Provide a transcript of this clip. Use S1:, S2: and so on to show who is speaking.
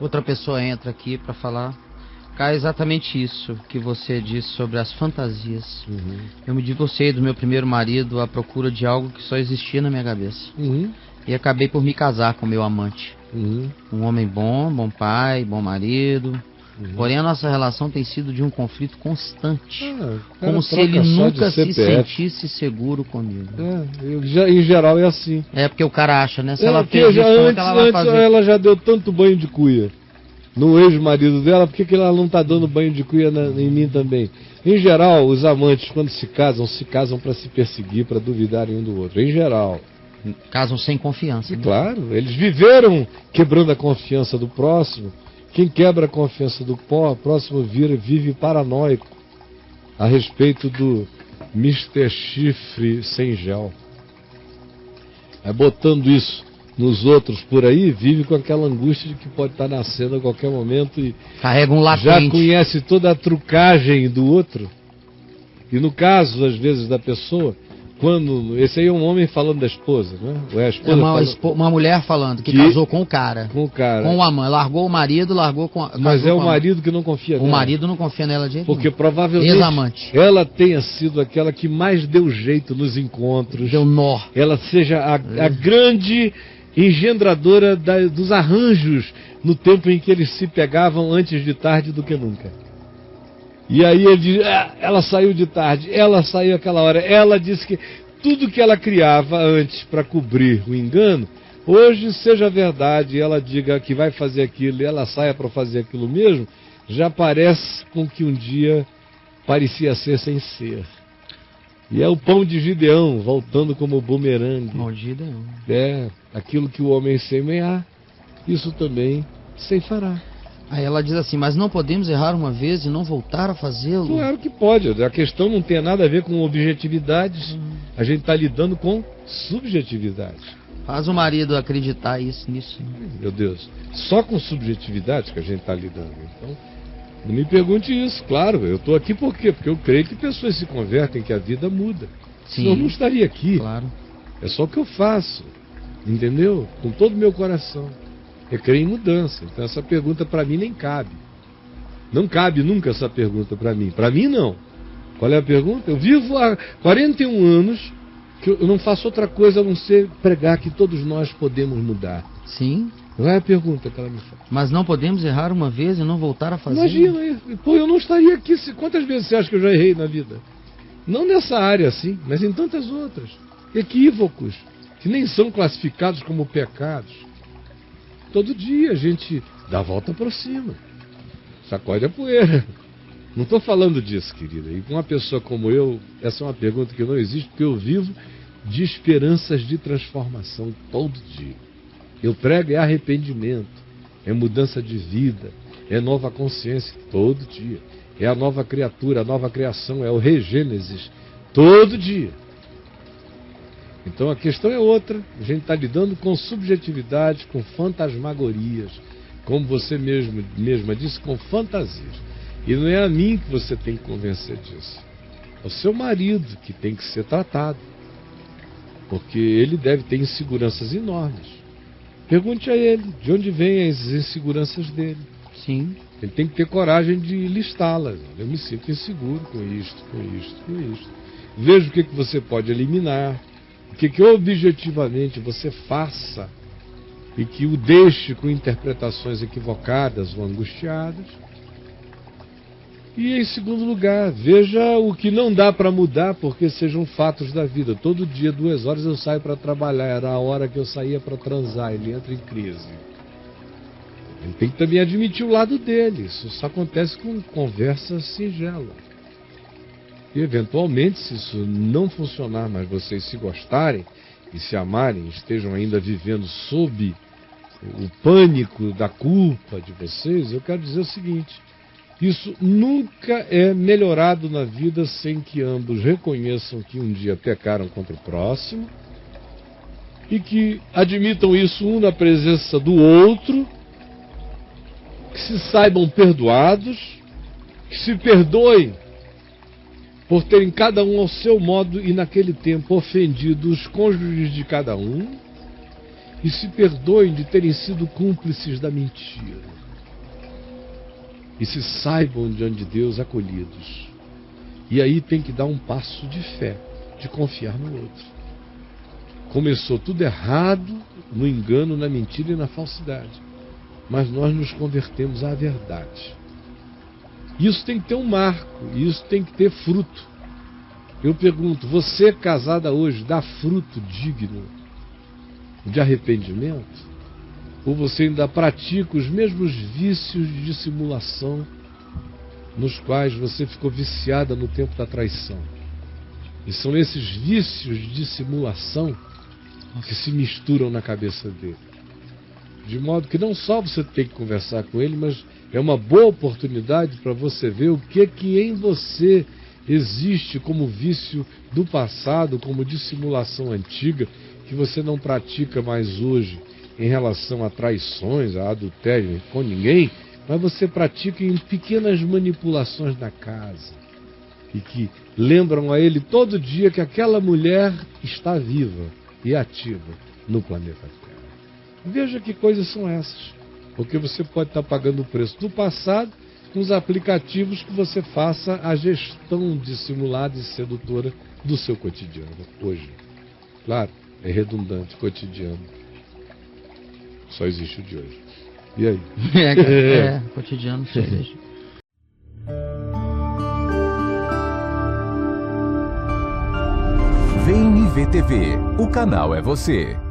S1: outra pessoa entra aqui para falar. Cara, é exatamente isso que você disse sobre as fantasias. Eu me divorciei do meu primeiro marido à procura de algo que só existia na minha cabeça. E acabei por me casar com meu amante. Um homem bom, bom pai, bom marido. Porém, a nossa relação tem sido de um conflito constante. Como se ele nunca se sentisse seguro comigo.
S2: Em geral é assim.
S1: É porque o cara acha, né? Se ela fez isso,
S2: antes,
S1: ela vai fazer.
S2: Ela já deu tanto banho de cuia no ex-marido dela, por que ela não está dando banho de cuia em mim também? Em geral, os amantes, quando se casam para se perseguir, para duvidarem um do outro. Em geral.
S1: Casam sem confiança.
S2: Né? Claro, eles viveram quebrando a confiança do próximo. Quem quebra a confiança do próximo vive paranoico a respeito do Mr. Chifre sem gel. Botando isso nos outros por aí, vive com aquela angústia de que pode estar nascendo a qualquer momento e
S1: carrega um latente.
S2: Já conhece toda a trucagem do outro. E no caso, às vezes, da pessoa, quando... Esse aí é um homem falando da esposa, né? Ou é a esposa
S1: uma mulher falando que casou com o cara.
S2: Com o cara.
S1: Com o amante. Largou o marido, largou com...
S2: Mas é o marido que não confia nela.
S1: O marido não confia nela de jeito
S2: Porque
S1: nenhum.
S2: provavelmente
S1: ex-amante.
S2: Ela tenha sido aquela que mais deu jeito nos encontros.
S1: Deu nó.
S2: Ela seja a grande engendradora dos arranjos no tempo em que eles se pegavam antes de tarde do que nunca. E aí ele diz, ela saiu de tarde, ela saiu aquela hora, ela disse que tudo que ela criava antes para cobrir o engano, hoje seja verdade, ela diga que vai fazer aquilo e ela saia para fazer aquilo mesmo, já parece com que um dia parecia ser sem ser. E é o pão de Gideão, voltando como bumerangue.
S1: Pão de Gideão.
S2: Aquilo que o homem semear, isso também se fará.
S1: Aí ela diz assim, mas não podemos errar uma vez e não voltar a fazê-lo?
S2: Claro que pode, a questão não tem nada a ver com objetividades, a gente está lidando com subjetividades.
S1: Faz o marido acreditar nisso.
S2: Meu Deus, só com subjetividades que a gente está lidando, então não me pergunte isso, claro, eu estou aqui por quê? Porque eu creio que pessoas se convertem, que a vida muda.
S1: Sim,
S2: senão eu não estaria aqui,
S1: claro.
S2: É só o que eu faço, entendeu? Com todo o meu coração. Eu creio em mudança. Então essa pergunta para mim nem cabe. Não cabe nunca essa pergunta para mim. Para mim não. Qual é a pergunta? Eu vivo há 41 anos que eu não faço outra coisa a não ser pregar que todos nós podemos mudar.
S1: Sim.
S2: Não é a pergunta que ela me faz.
S1: Mas não podemos errar uma vez e não voltar a fazer?
S2: Imagina, eu não estaria aqui. Quantas vezes você acha que eu já errei na vida? Não nessa área assim, mas em tantas outras. Equívocos que nem são classificados como pecados. Todo dia a gente dá a volta por cima, sacode a poeira. Não estou falando disso, querida. E com uma pessoa como eu, essa é uma pergunta que não existe, porque eu vivo de esperanças de transformação todo dia. Eu prego é arrependimento, é mudança de vida, é nova consciência todo dia. É a nova criatura, a nova criação, é o regênesis todo dia. Então a questão é outra, a gente está lidando com subjetividades, com fantasmagorias, como você mesma disse, com fantasias. E não é a mim que você tem que convencer disso, é o seu marido que tem que ser tratado, porque ele deve ter inseguranças enormes. Pergunte a ele de onde vêm as inseguranças dele.
S1: Sim.
S2: Ele tem que ter coragem de listá-las. Eu me sinto inseguro com isto, com isto, com isto. Veja o que você pode eliminar. O que objetivamente você faça e que o deixe com interpretações equivocadas ou angustiadas. E em segundo lugar, veja o que não dá para mudar porque sejam fatos da vida. Todo dia, 2 horas eu saio para trabalhar, era a hora que eu saía para transar, ele entra em crise. Ele tem que também admitir o lado dele, isso só acontece com conversa singela. E eventualmente, se isso não funcionar, mas vocês se gostarem e se amarem, estejam ainda vivendo sob o pânico da culpa de vocês, eu quero dizer o seguinte, isso nunca é melhorado na vida sem que ambos reconheçam que um dia pecaram contra o próximo e que admitam isso um na presença do outro, que se saibam perdoados, que se perdoem por terem cada um ao seu modo e naquele tempo ofendido os cônjuges de cada um, e se perdoem de terem sido cúmplices da mentira. e se saibam diante de Deus acolhidos. E aí tem que dar um passo de fé, de confiar no outro. Começou tudo errado, no engano, na mentira e na falsidade. Mas nós nos convertemos à verdade. Isso tem que ter um marco, isso tem que ter fruto. Eu pergunto, você casada hoje dá fruto digno de arrependimento? Ou você ainda pratica os mesmos vícios de dissimulação nos quais você ficou viciada no tempo da traição? E são esses vícios de dissimulação que se misturam na cabeça dele. De modo que não só você tem que conversar com ele, mas é uma boa oportunidade para você ver o que em você existe como vício do passado, como dissimulação antiga, que você não pratica mais hoje em relação a traições, a adultério com ninguém, mas você pratica em pequenas manipulações na casa e que lembram a ele todo dia que aquela mulher está viva e ativa no planeta Terra. Veja que coisas são essas, porque você pode estar pagando o preço do passado com os aplicativos que você faça a gestão dissimulada e sedutora do seu cotidiano hoje. Claro, é redundante, cotidiano. Só existe o de hoje. E aí?
S1: Cotidiano só existe.
S3: Vem me ver TV. O canal é você.